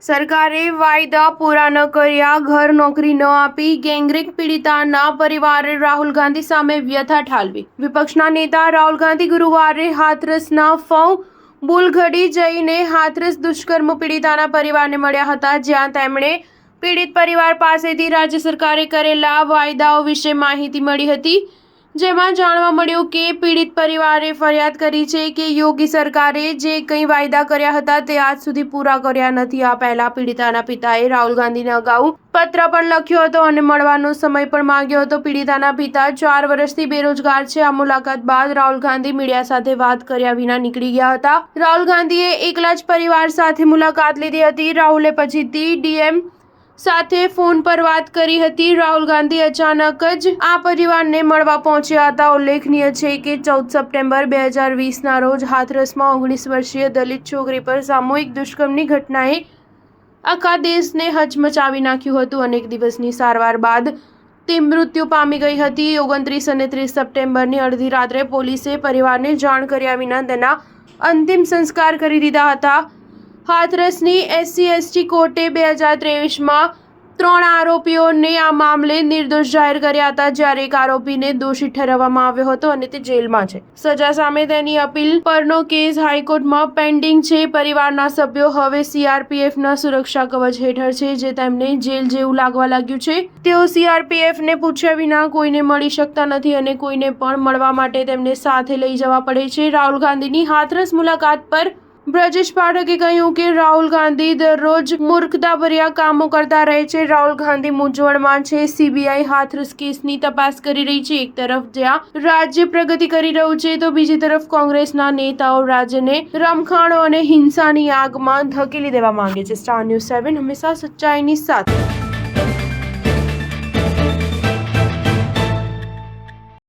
સરકારે વાયદા પૂરા ન કર્યા, ઘર નોકરી ન આપી, ગેંગરેપ પીડિતાના પરિવારે રાહુલ ગાંધી સામે વ્યથા ઠાલવી. વિપક્ષના નેતા રાહુલ ગાંધી ગુરુવારે હાથરસના ફઉ બુલગઢી જઈને હાથરસ દુષ્કર્મ પીડિતાના પરિવારને મળ્યા હતા, જ્યાં તેમણે પીડિત પરિવાર પાસેથી રાજ્ય સરકારે કરેલા વાયદાઓ વિશે માહિતી મળી હતી. જેમાં જાણવા મળ્યું કે પીડિત પરિવારે ફરિયાદ કરી છે કે યોગી સરકારે જે કંઈ વાયદા કર્યા હતા તે આજ સુધી પૂરા કર્યા નથી. આ પહેલા પીડિતાના પિતાએ રાહુલ ગાંધીને અગાઉ પત્ર પણ લખ્યો હતો અને મળવાનો સમય પણ માંગ્યો હતો. પીડિતાના પિતા 4 વર્ષથી બેરોજગાર છે. આ મુલાકાત બાદ રાહુલ ગાંધી મીડિયા સાથે વાત કર્યા વિના નીકળી ગયા હતા. રાહુલ ગાંધીએ એકલા જ પરિવાર સાથે મુલાકાત લીધી હતી. રાહુલે પછીથી ડીએમ સાથે ફોન પર વાત કરી હતી. રાહુલ ગાંધી અચાનક જ આ પરિવારને મળવા પહોંચ્યા હતા. ઉલ્લેખનીય છે કે 14 સપ્ટેમ્બર 2020ના રોજ હાથરસમાં 19 વર્ષીય દલિત છોકરી પર સામૂહિક દુષ્કર્મની ઘટનાએ આખા દેશને હચમચાવી નાખ્યું હતું. અનેક દિવસની સારવાર બાદ તે મૃત્યુ પામી ગઈ હતી. 29 અને 30 સપ્ટેમ્બરની અડધી રાત્રે પોલીસે પરિવારને જાણ કર્યા વિના તેના અંતિમ સંસ્કાર કરી દીધા હતા. હાથરસની SC/ST કોર્ટે 2023માં 3 આરોપીઓને આ મામલે નિર્દોષ જાહેર કર્યા હતા, જ્યારે એક આરોપીને દોષી ઠેરવવામાં આવ્યો હતો અને તે જેલમાં છે. સજા સામે તેની અપીલ પરનો કેસ હાઈકોર્ટમાં પેન્ડિંગ છે. પરિવારના સભ્યો હવે CRPFના સુરક્ષા કવચ હેઠળ છે, જે તેમને જેલ જેવું લાગવા લાગ્યું છે. તેઓ CRPFને પૂછ્યા વિના કોઈને મળી શકતા નથી અને કોઈને પણ મળવા માટે તેમને સાથે લઈ જવા પડે છે. રાહુલ ગાંધીની હાથરસ મુલાકાત પર બ્રજેશ પાઠકે કહ્યું કે રાહુલ ગાંધી દરરોજ મૂર્ખતાભર્યા કામો કરતા રહે છે. રાહુલ ગાંધી મૂંઝવણમાં છે. CBI હાથરસ કેસની તપાસ કરી રહી છે. એક તરફ જ્યાં રાજ્ય પ્રગતિ કરી રહ્યું છે, તો બીજી તરફ કોંગ્રેસના નેતાઓ રાજ્યને રમખાણો અને હિંસાની આગમાં ધકેલી દેવા માંગે છે. સ્ટાર ન્યૂઝ 7 હંમેશા સચ્ચાઈની સાથે.